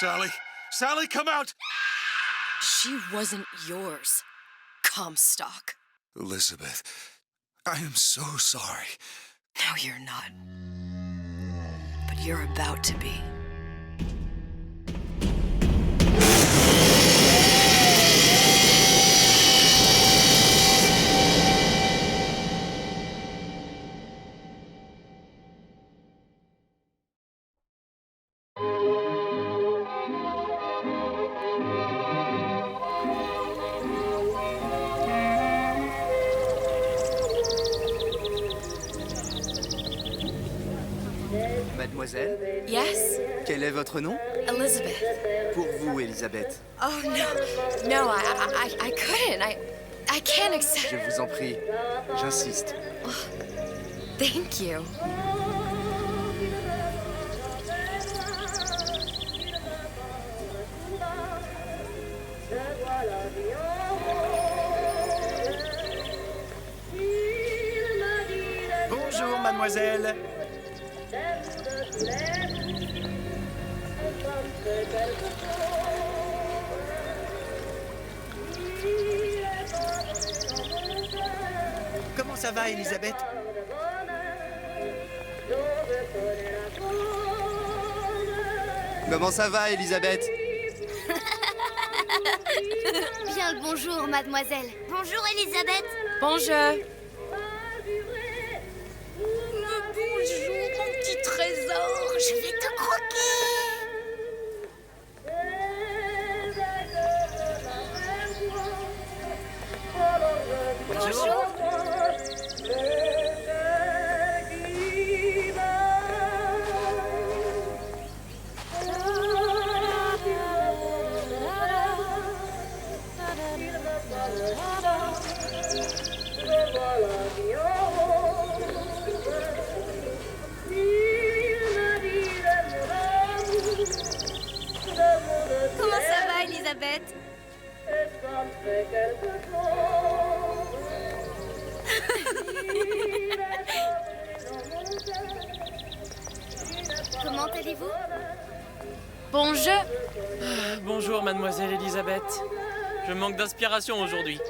Sally! Sally, come out! She wasn't yours, Comstock. Elizabeth, I am so sorry. No, you're not. But you're about to be. Mademoiselle, Yes? quel est votre nom? Elizabeth. Pour vous, Elisabeth. Oh, no. No, I couldn't. I can't accept... Je vous en prie, j'insiste. Thank you. Bonjour, mademoiselle. Comment ça va, Elisabeth? Comment ça va, Elisabeth? Bien le bonjour, mademoiselle. Bonjour, Elisabeth. Bonjour. Bonjour, mon petit trésor. Je vais te croquer. Bonjour. Comment ça va, Elisabeth? Comment allez-vous? Bonjour. Bonjour, mademoiselle Elisabeth. Je manque d'inspiration aujourd'hui.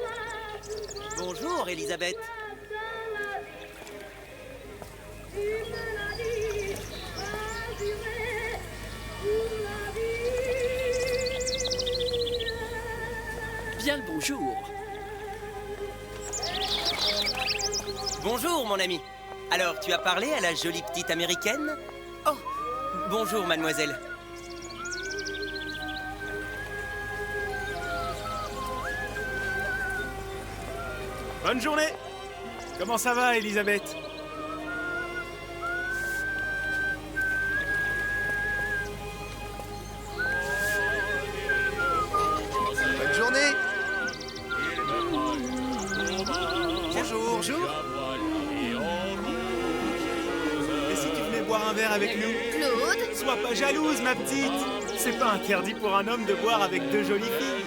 Bonjour, Elisabeth. Bien le bonjour. Bonjour, mon ami. Alors, tu as parlé à la jolie petite américaine? Oh, bonjour, mademoiselle. Bonne journée. Comment ça va, Elisabeth? Bonne journée. Bonjour. Bonjour. Et si tu venais boire un verre avec nous? Claude? Sois pas jalouse, ma petite. C'est pas interdit pour un homme de boire avec deux jolies filles.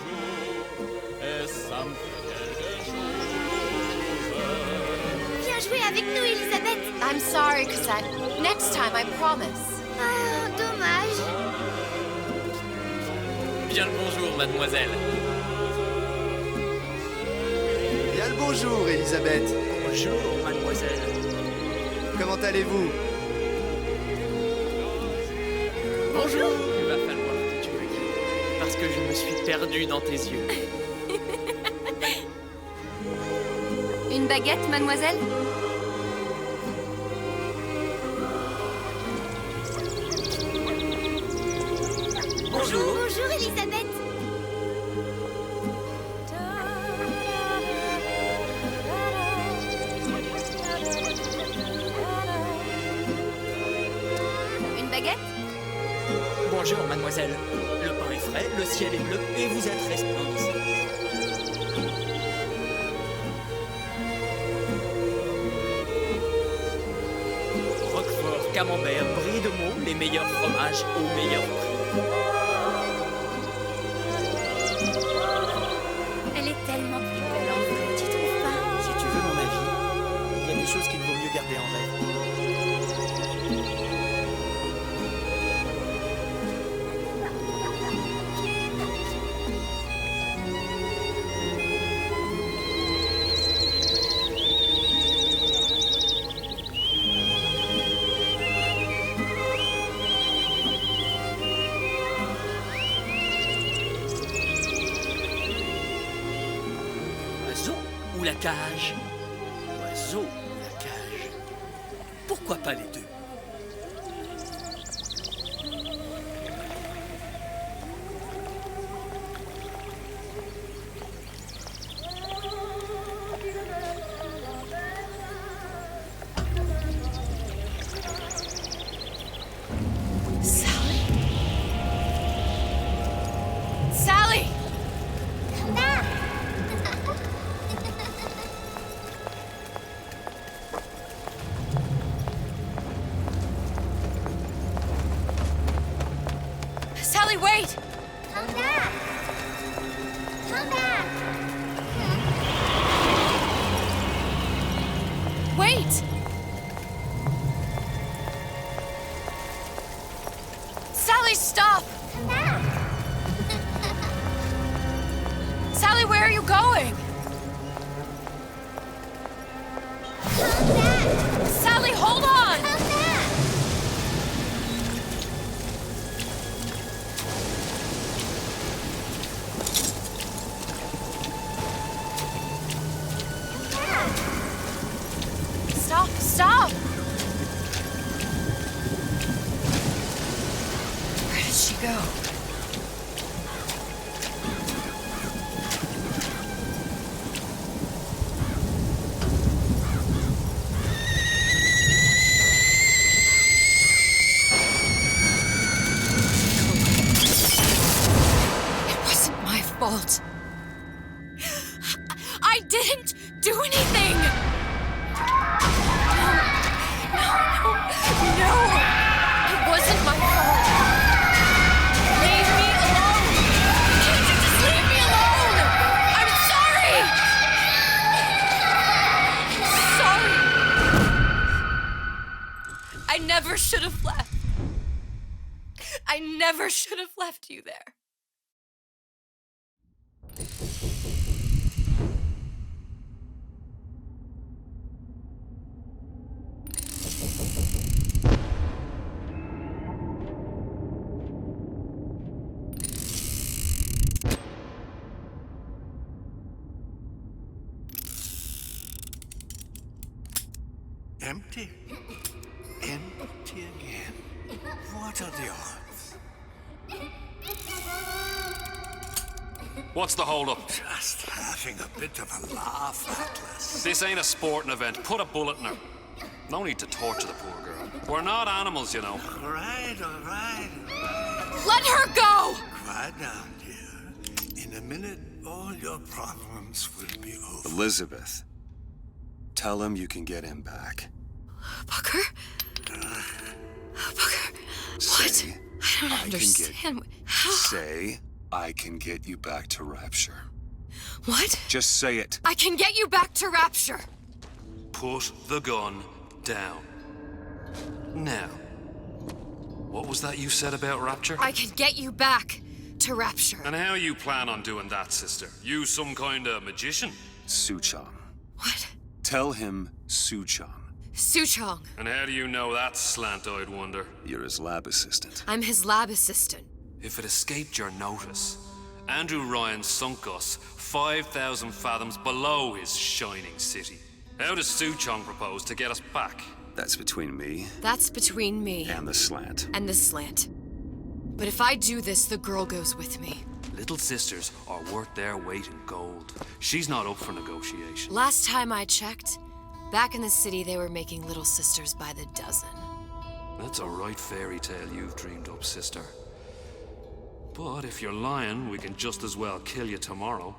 Viens jouer avec nous, Elisabeth. I'm sorry, Cassette. Next time, I promise. Ah, dommage. Bien le bonjour, mademoiselle. Bien le bonjour, Elisabeth. Bonjour, mademoiselle. Comment allez-vous? Bonjour. Il va falloir que tu me guides, parce que je me suis perdu dans tes yeux. Une baguette, mademoiselle? Bonjour. Bonjour, Elisabeth. Une baguette? Bonjour, mademoiselle. Le pain est frais, le ciel est bleu et vous êtes resplendissante. Roquefort, camembert, brie de Meaux, les meilleurs fromages au meilleur prix. Elle est tellement plus belle en vrai, tu trouves pas? Si tu veux mon avis, il y a des choses qu'il vaut mieux garder en rêve. ou la cage? L'oiseau ou la cage? Pourquoi pas les deux? Sally? Sally! Come back. Sally, wait! Come back. Come back. Wait! Sally, stop! Come back. Sally, where are you going? Come back. Sally, hold on! Come back. Come back. Stop, stop! Where did she go? It wasn't my fault. I didn't do anything! No! It wasn't my fault! Leave me alone! Can't you just leave me alone? I'm sorry! I'm sorry! I never should have left. I never should have left you there. Empty? Empty again. What are the odds? What's the hold-up? Just having a bit of a laugh, Atlas. This ain't a sporting event. Put a bullet in her. No need to torture the poor girl. We're not animals, you know. All right, all right, all right. Let her go! Quiet down, dear. In a minute, all your problems will be over. Elizabeth, tell him you can get him back. Booker? Booker, what? Say, I don't I can understand. How? Say, I can get you back to Rapture. What? Just say it. I can get you back to Rapture. Put the gun down. Now, what was that you said about Rapture? I can get you back to Rapture. And how you plan on doing that, sister? You some kind of magician? Suchong. What? Tell him Suchong. Suchong. And how do you know that, slant-eyed wonder? You're his lab assistant. I'm his lab assistant. If it escaped your notice, Andrew Ryan sunk us 5,000 fathoms below his shining city. How does Suchong propose to get us back? That's between me That's between me and the slant. and the slant. But if I do this, the girl goes with me. Little sisters are worth their weight in gold. She's not up for negotiation. Last time I checked, back in the city, they were making little sisters by the dozen. That's a right fairy tale you've dreamed up, sister. But if you're lying, we can just as well kill you tomorrow.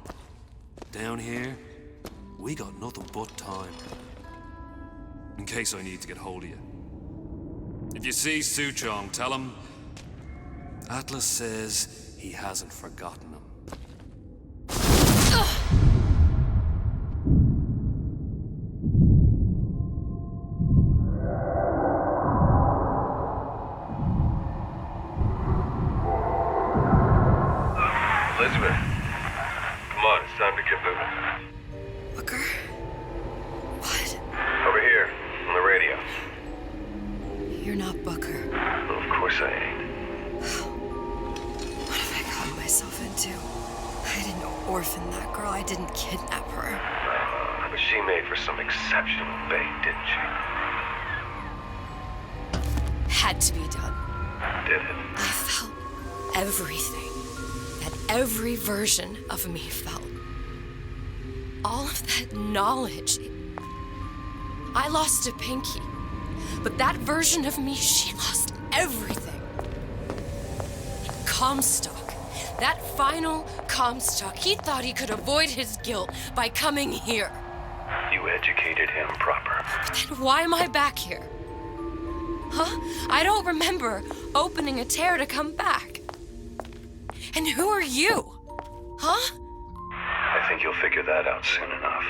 Down here, we got nothing but time. In case I need to get hold of you. If you see Suchong, tell him Atlas says he hasn't forgotten him. Elizabeth, come on, it's time to get moving. Booker? What? Over here, on the radio. You're not Booker. Well, of course I ain't. What have I gotten myself into? I didn't orphan that girl. I didn't kidnap her. She made for some exceptional bait, didn't she? Had to be done. Did it? I felt everything that every version of me felt. All of that knowledge. I lost a pinky, but that version of me, she lost everything. Comstock, that final Comstock, he thought he could avoid his guilt by coming here. You educated him proper. But then why am I back here? Huh? I don't remember opening a tear to come back. And who are you? Huh? I think you'll figure that out soon enough.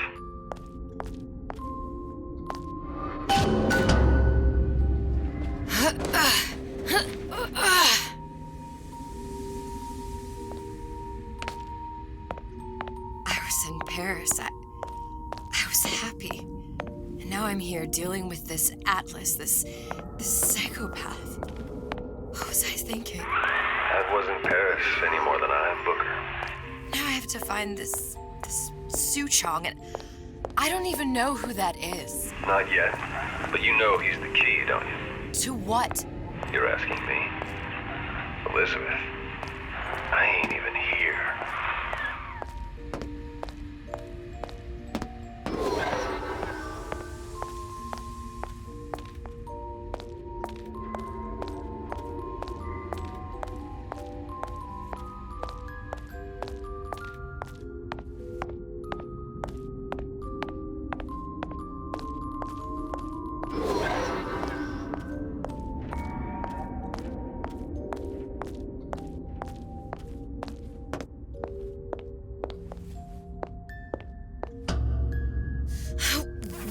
I was in Paris. I was happy. And now I'm here dealing with this Atlas, this psychopath. What was I thinking? That wasn't Paris any more than I am Booker. Now I have to find this Su Chong, and I don't even know who that is. Not yet, but you know he's the key, don't you? To what? You're asking me. Elizabeth, I ain't even here.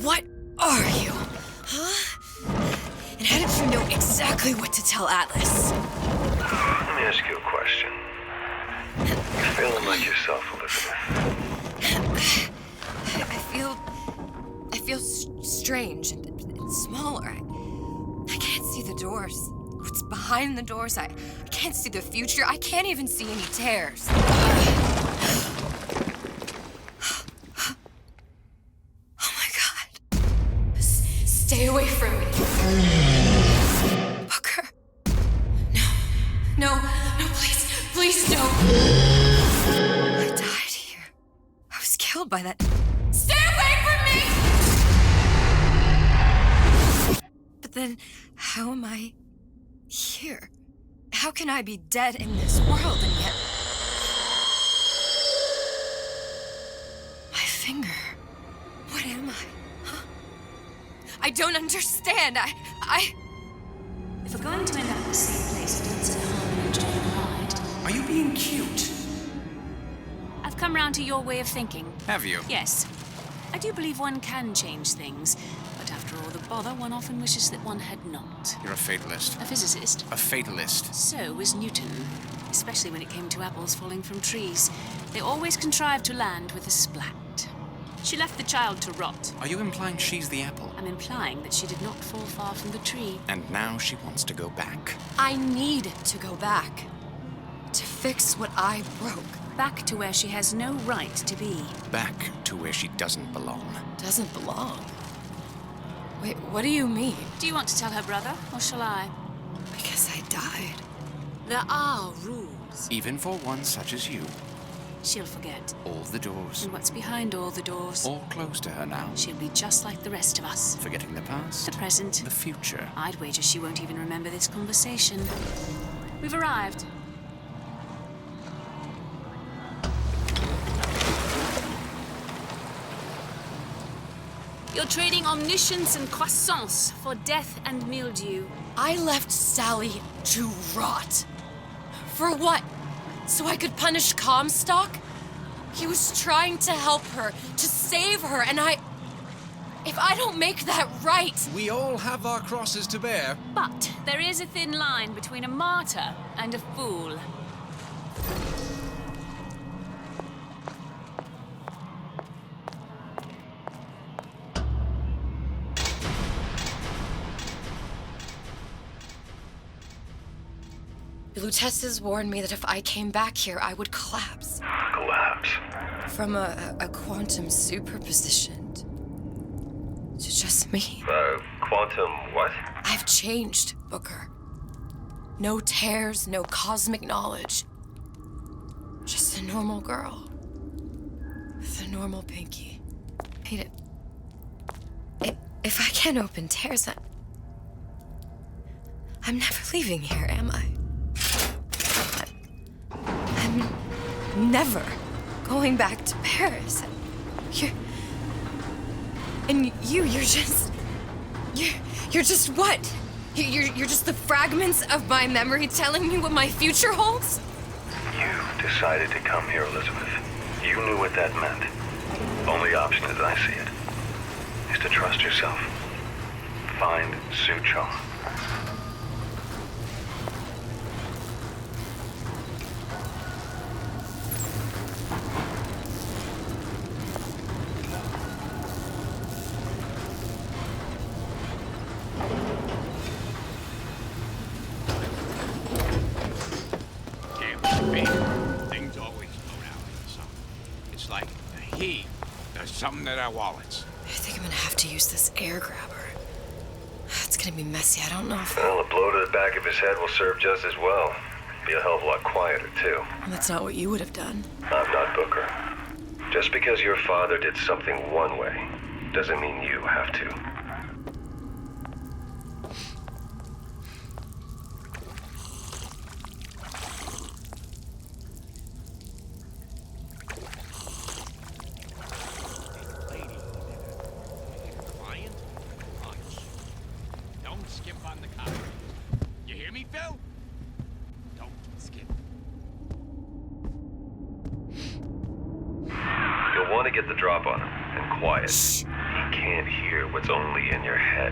What are you? Huh? And how did you know exactly what to tell Atlas? Let me ask you a question. You're feeling like yourself, Elizabeth. I feel strange and smaller. I can't see the doors. What's behind the doors? I can't see the future. I can't even see any tears. Stay away from me. Booker. No, please, no. I died here. I was killed by that. Stay away from me! But then, how am I here? How can I be dead in this world and yet... My finger. What am I? I don't understand. If we're going to end up in the same place, dancing home and enjoying the ride. Are you being cute? I've come round to your way of thinking. Have you? Yes. I do believe one can change things, but after all the bother, one often wishes that one had not. You're a fatalist. A physicist. A fatalist. So was Newton, especially when it came to apples falling from trees. They always contrived to land with a splat. She left the child to rot. Are you implying she's the apple? I'm implying that she did not fall far from the tree. And now she wants to go back. I need to go back. To fix what I broke. Back to where she has no right to be. Back to where she doesn't belong. Doesn't belong? Wait, what do you mean? Do you want to tell her brother, or shall I? I guess I died. There are rules. Even for one such as you. She'll forget. All the doors. And what's behind all the doors? All closed to her now. She'll be just like the rest of us. Forgetting the past. The present. The future. I'd wager she won't even remember this conversation. We've arrived. You're trading omniscience and croissance for death and mildew. I left Sally to rot. For what? So I could punish Comstock? He was trying to help her, to save her, and if I don't make that right... We all have our crosses to bear. But there is a thin line between a martyr and a fool. The Lutesses warned me that if I came back here, I would collapse. Collapse? From a quantum superposition. to just me. Quantum what? I've changed, Booker. No tears, no cosmic knowledge. Just a normal girl. With a normal pinky. Peter, if I can't open tears, I'm never leaving here, am I? I'm never going back to Paris. You're just what? You're just the fragments of my memory telling me what my future holds? You decided to come here, Elizabeth. You knew what that meant. Only option, as I see it, is to trust yourself. Find Suchong. Things always go down in the summer. It's like the heat does something to their wallets. I think I'm gonna have to use this air grabber. It's gonna be messy. I don't know if... Well, a blow to the back of his head will serve just as well. Be a hell of a lot quieter, too. Well, that's not what you would have done. I'm not Booker. Just because your father did something one way, doesn't mean you have to. Don't skip on the car. You hear me, Phil? Don't skip. You'll want to get the drop on him, and quiet. He can't hear what's only in your head.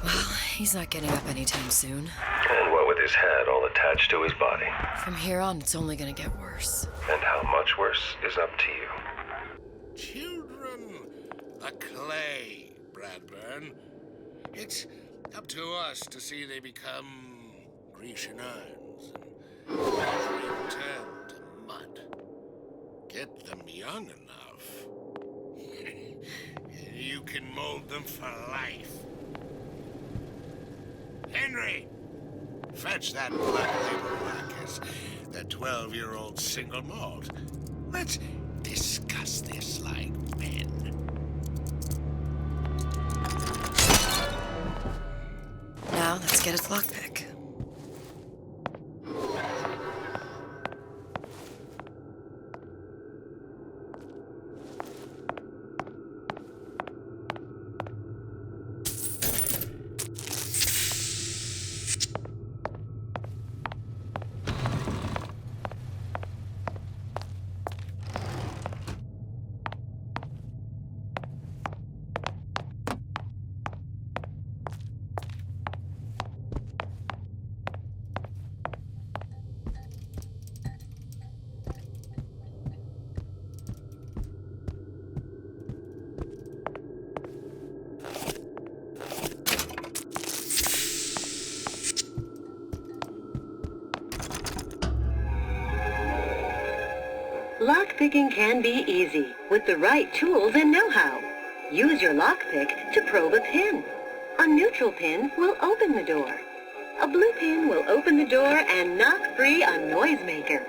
Well, he's not getting up anytime soon. And what with his head all attached to his body. From here on, it's only gonna get worse. And how much worse is up to you. Children, a clay, Bradburn. It's up to us to see they become Grecian urns and return to mud. Get them young enough. You can mold them for life. Henry, fetch that black label Marcus, the 12-year-old single malt. Let's discuss this like men. Now, let's get its lockpick. Lockpicking can be easy with the right tools and know-how. Use your lockpick to probe a pin. A neutral pin will open the door. A blue pin will open the door and knock free a noisemaker.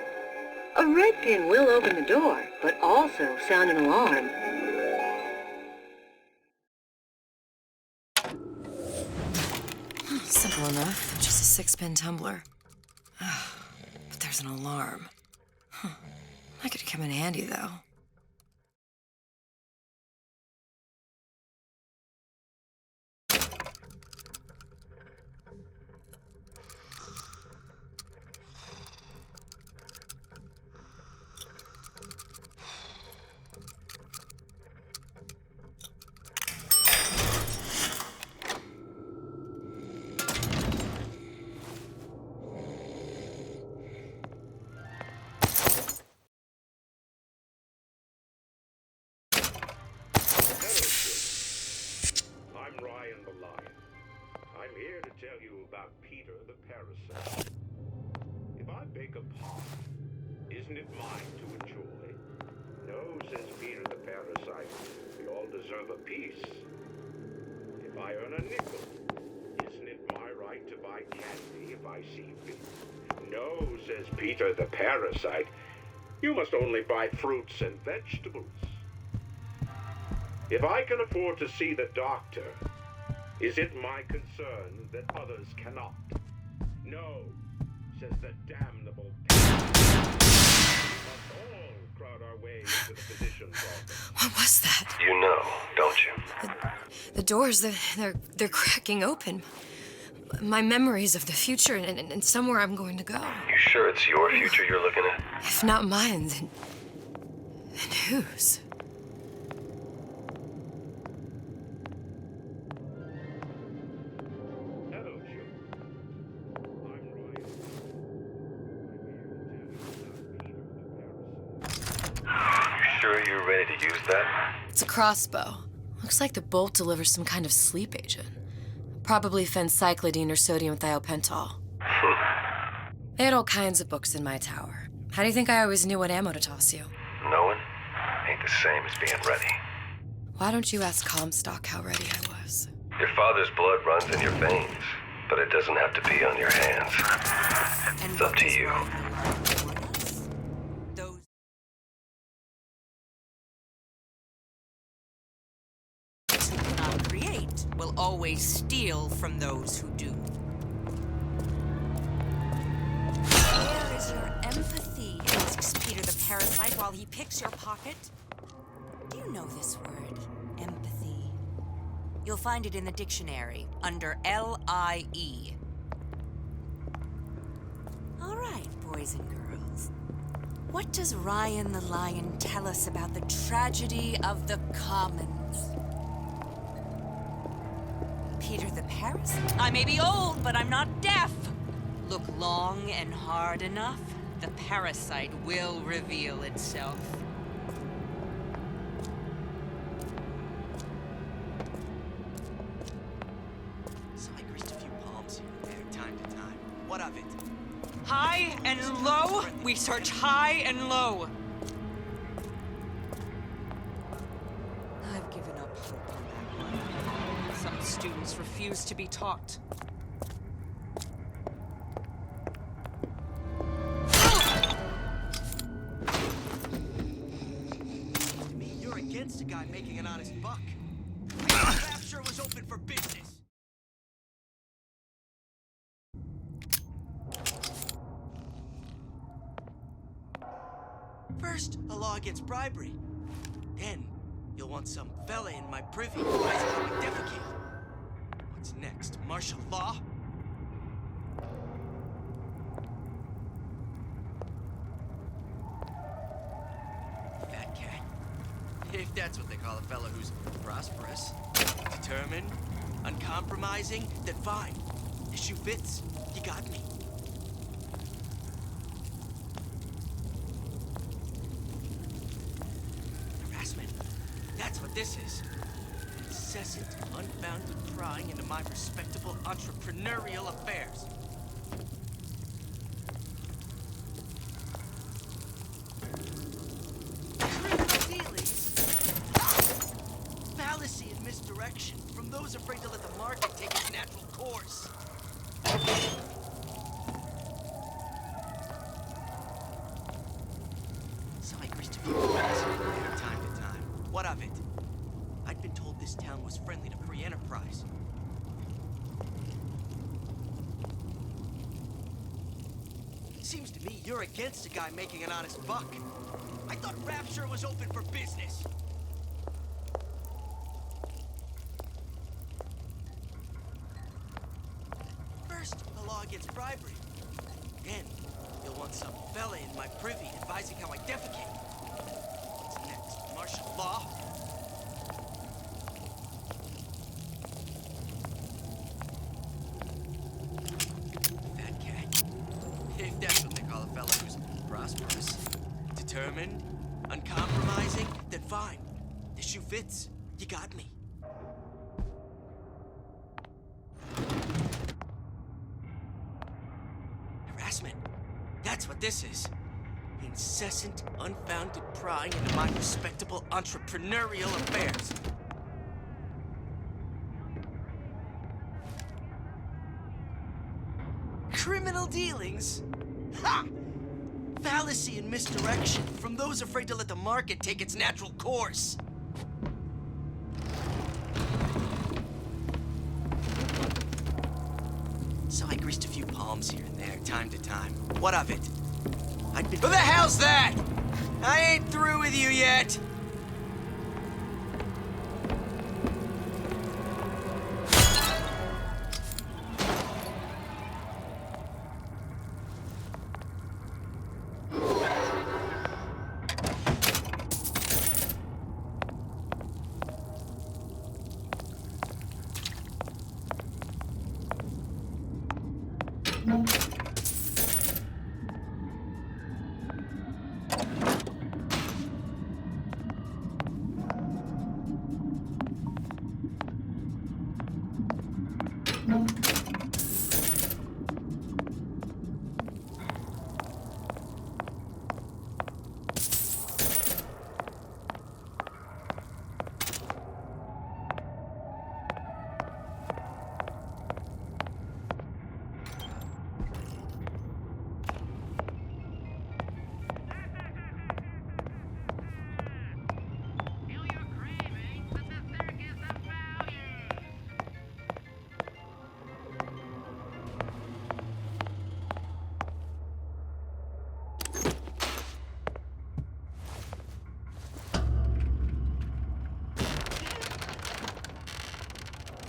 A red pin will open the door, but also sound an alarm. Simple enough. Just a 6-pin tumbler. But there's an alarm. That could come in handy, though. Tell you about Peter the parasite. If I bake a pie, isn't it mine to enjoy? No, says Peter the parasite. We all deserve a piece. If I earn a nickel, isn't it my right to buy candy if I see fit? No, says Peter the parasite. You must only buy fruits and vegetables. If I can afford to see the doctor, is it my concern that others cannot? No, says the damnable parasite. We must all crowd our way into the physician's office. What was that? You know, don't you? The doors, they're cracking open. My memories of the future and somewhere I'm going to go. You sure it's your future you're looking at? If not mine, then whose? Hello, children. I'm Ryan. You sure you're ready to use that? It's a crossbow. Looks like the bolt delivers some kind of sleep agent. Probably phencyclidine or sodium thiopental. They had all kinds of books in my tower. How do you think I always knew what ammo to toss you? Knowing ain't the same as being ready. Why don't you ask Comstock how ready I was? Your father's blood runs in your veins, but it doesn't have to be on your hands. It's up to you. Those who cannot create will always steal from those who do. Where is your empathy? Asks Peter the parasite while he picks your pocket. Do you know this word, empathy? You'll find it in the dictionary under L-I-E. All right, boys and girls. What does Ryan the Lion tell us about the tragedy of the commons? Peter the parasite? I may be old, but I'm not deaf. Look long and hard enough, the parasite will reveal itself. So I greased a few palms here and there, time to time. What of it? High and low, we search high and low. I've given up hope on that one. Some students refuse to be taught. To me, you're against a guy making an honest buck. I thought Rapture was open for business. First, a law against bribery. Then, you'll want some fella in my privy advising how we defecate. What's next? Martial law? Fat cat. If that's what they call a fella who's prosperous, determined, uncompromising, then fine. The shoe fits. You got me. Harassment. That's what this is. Incessant, unfounded prying into my respectable entrepreneurial affairs. Criminal dealings. Fallacy and misdirection from those afraid to let the market take its natural course. So I greased a few palms here and there, time to time. What of it? I'd been told this town was friendly to free enterprise. Seems to me you're against a guy making an honest buck. I thought Rapture was open for business. First, the law against bribery. Then, you'll want some fella in my privy advising how I defecate. What's next? Martial law? Fat cat. If that's what they call a fella who's prosperous, determined, uncompromising, then fine. The shoe fits. You got me. Harassment. That's what this is. Incessant, unfounded prying into my respectable entrepreneurial affairs. Criminal dealings? Ha! Fallacy and misdirection from those afraid to let the market take its natural course. So I greased a few palms here and there, time to time. What of it? I'd been— Who the hell's that? I ain't through with you yet.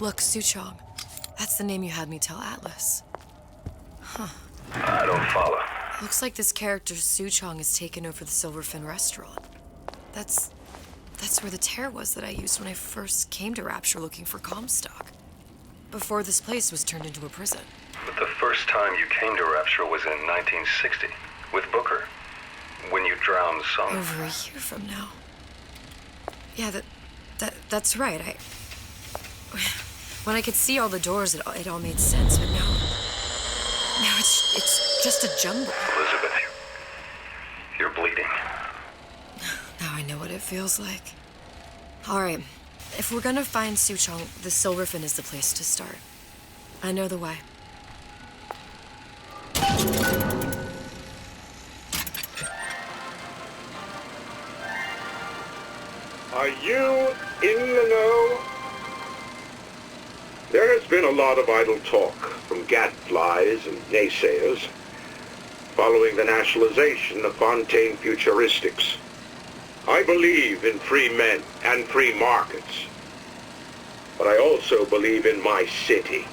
Look, Suchong. That's the name you had me tell Atlas. Huh. I don't follow. Looks like this character Suchong has taken over the Silverfin restaurant. That's where the tear was that I used when I first came to Rapture looking for Comstock. Before this place was turned into a prison. But the first time you came to Rapture was in 1960, with Booker, when you drowned Song. Over a year from now. Yeah, that's right. When I could see all the doors, it all made sense, but now it's just a jumble. Elizabeth, you're bleeding. Now I know what it feels like. All right, if we're gonna find Suchong, the Silverfin is the place to start. I know the way. Are you in the know? There has been a lot of idle talk from gadflies and naysayers following the nationalization of Fontaine Futuristics. I believe in free men and free markets, but I also believe in my city.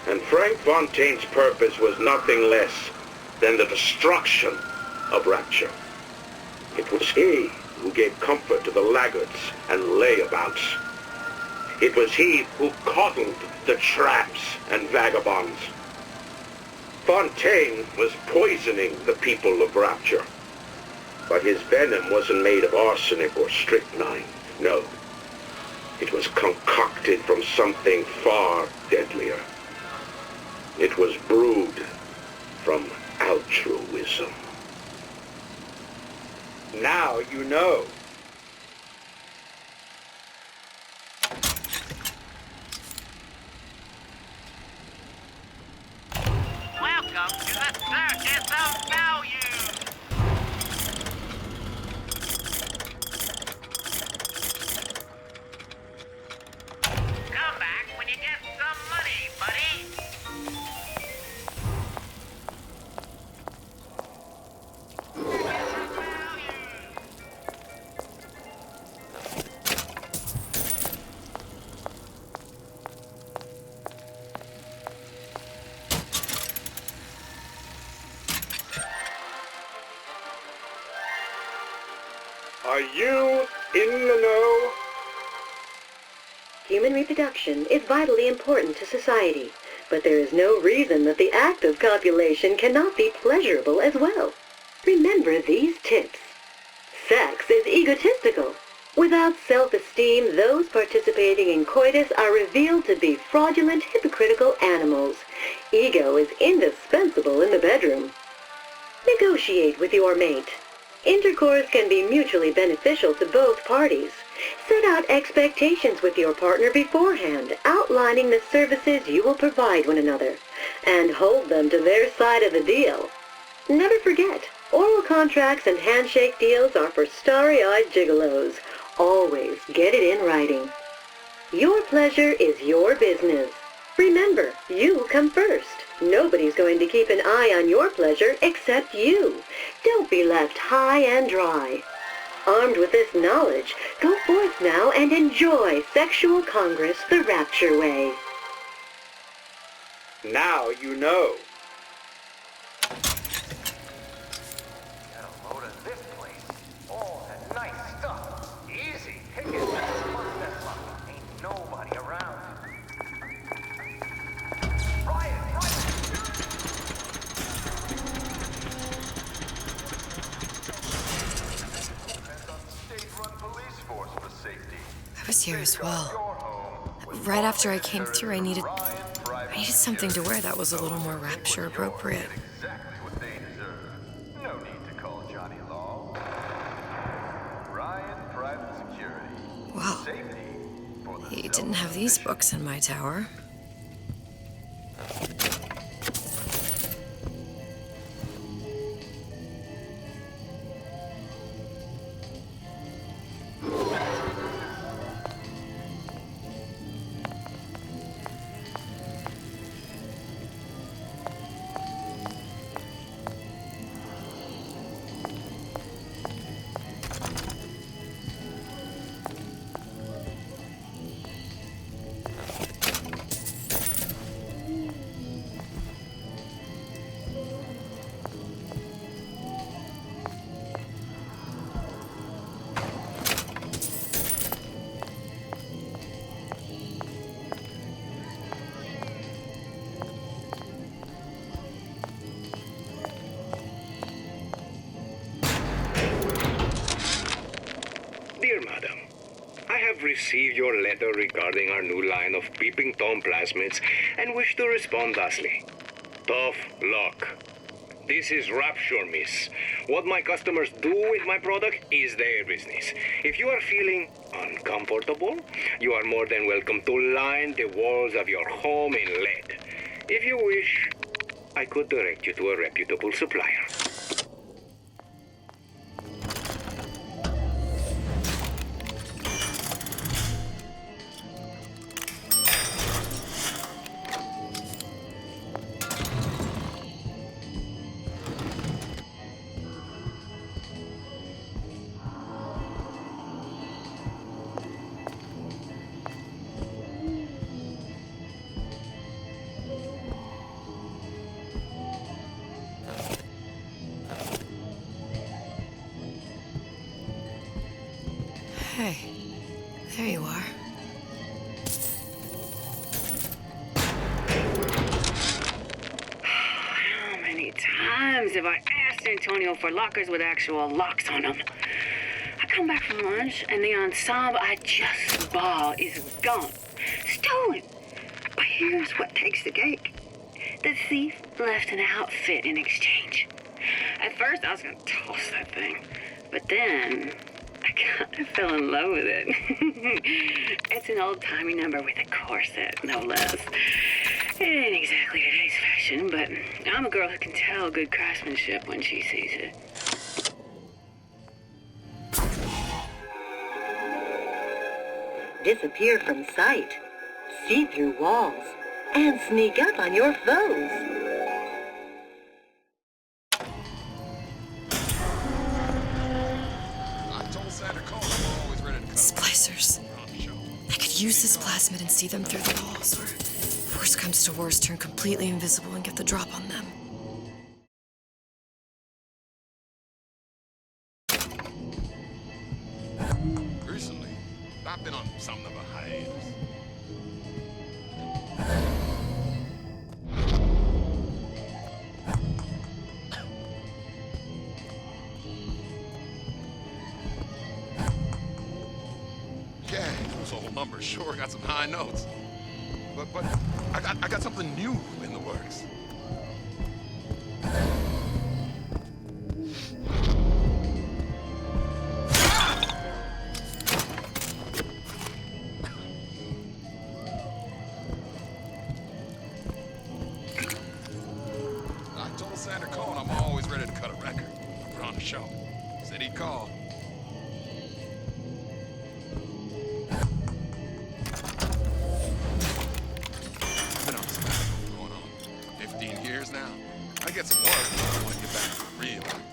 And Frank Fontaine's purpose was nothing less than the destruction of Rapture. It was he who gave comfort to the laggards and layabouts. It was he who coddled the tramps and vagabonds. Fontaine was poisoning the people of Rapture. But his venom wasn't made of arsenic or strychnine. No. It was concocted from something far deadlier. It was brewed from altruism. Now you know. Welcome to the Circus of Value! Come back when you get some money, buddy! Are you in the know? Human reproduction is vitally important to society, but there is no reason that the act of copulation cannot be pleasurable as well. Remember these tips. Sex is egotistical. Without self-esteem, those participating in coitus are revealed to be fraudulent, hypocritical animals. Ego is indispensable in the bedroom. Negotiate with your mate. Intercourse can be mutually beneficial to both parties. Set out expectations with your partner beforehand, outlining the services you will provide one another, and hold them to their side of the deal. Never forget, oral contracts and handshake deals are for starry-eyed gigolos. Always get it in writing. Your pleasure is your business. Remember, you come first. Nobody's going to keep an eye on your pleasure except you. Don't be left high and dry. Armed with this knowledge, go forth now and enjoy Sexual Congress the Rapture way. Now you know. Got a load of this place. All that nice stuff. Easy. Pick it. Ain't nobody around. I was here as well. Right after I came through, I needed something to wear that was a little more rapture appropriate. No need to call Johnny Law. Ryan Private Security. Wow. You didn't have these books in my tower. Dear Madam, I have received your letter regarding our new line of peeping Tom plasmids and wish to respond thusly. Tough luck. This is Rapture, miss. What my customers do with my product is their business. If you are feeling uncomfortable, you are more than welcome to line the walls of your home in lead. If you wish, I could direct you to a reputable supplier. Hey, there you are. How many times have I asked Antonio for lockers with actual locks on them? I come back from lunch and the ensemble I just bought is gone. Stolen. But here's what takes the cake. The thief left an outfit in exchange. At first I was gonna toss that thing, but then I kind of fell in love with it. It's an old-timey number with a corset, no less. It ain't exactly today's fashion, but I'm a girl who can tell good craftsmanship when she sees it. Disappear from sight, see through walls, and sneak up on your foes. Splicers. I could use this plasmid and see them through the walls, or worst comes to worst, turn completely invisible and get the drop on them. Recently, I've been on something of a hiatus. Yeah, those old numbers sure got some high notes. But I got something new in the works. Sander called, I'm always ready to cut a record. Put on a show. Said he'd call. Been on sabbatical for going on 15 years now. I get some work, but I want to get back to the real acting.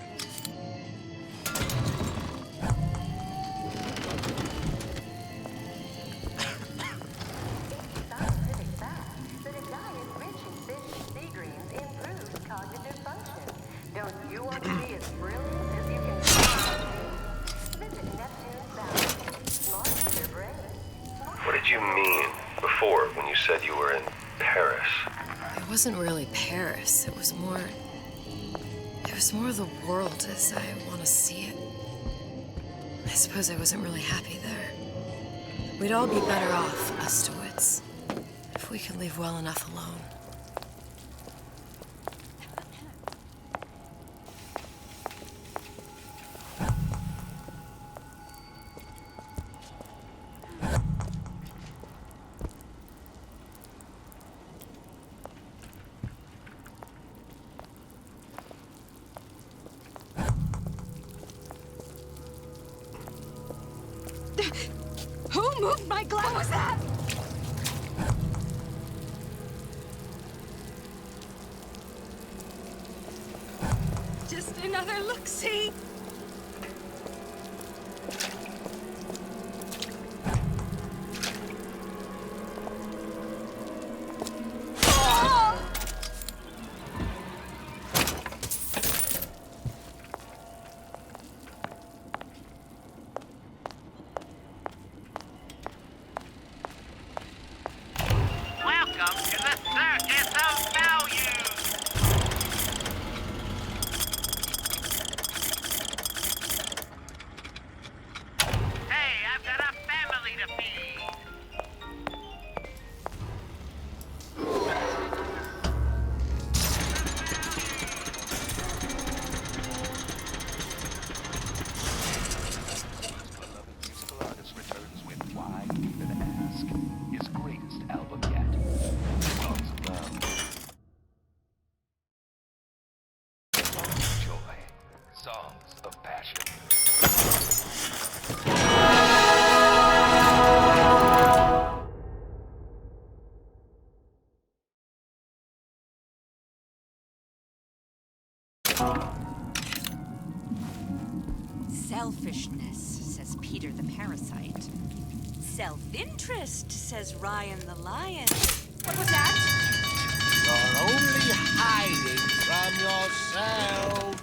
What did you mean before when you said you were in Paris? It wasn't really Paris. It was more the world as I want to see it. I suppose I wasn't really happy there. We'd all be better off, us Stewits, if we could leave well enough alone. Who moved my glass? What was that? Just another look-see. Welcome to the Circus of Value! Hey, I've got a family to feed! Beloved musical artist returns with Why Even Ask, his greatest album yet. Songs of love. Songs of joy. Songs of passion. Selfishness, says Peter the Parasite. Self-interest, says Ryan the Lion. What was that? You're only hiding from yourself.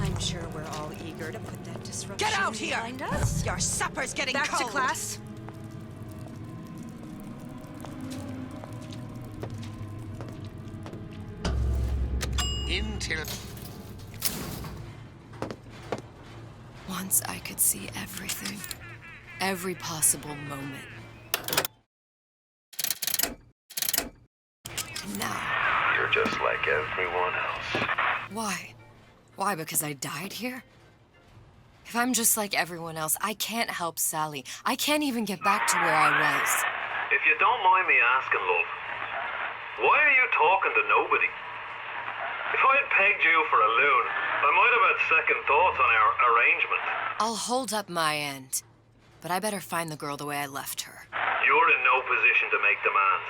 I'm sure we're all eager to put that disruption Get out here! behind us. Your supper's getting Back cold. to class. Until... Once I could see everything. Every possible moment. And now... You're just like everyone else. Why? Why, because I died here? If I'm just like everyone else, I can't help Sally. I can't even get back to where I was. If you don't mind me asking, love, why are you talking to nobody? If I had pegged you for a loon, I might have had second thoughts on our arrangement. I'll hold up my end. But I better find the girl the way I left her. You're in no position to make demands.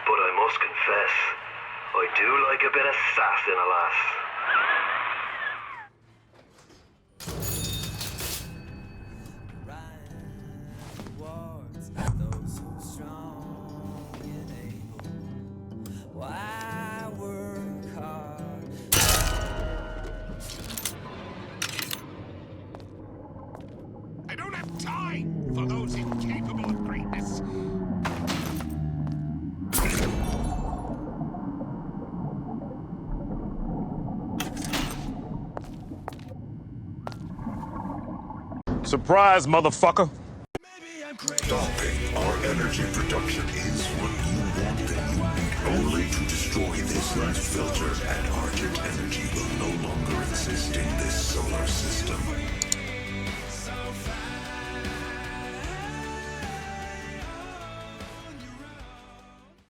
But I must confess, I do like a bit of sass in a lass. I don't have time for those incapable of greatness. Surprise, motherfucker! Stopping our energy production is what you want, then you need only to destroy this last filter, and Argent energy will no longer exist in this solar system.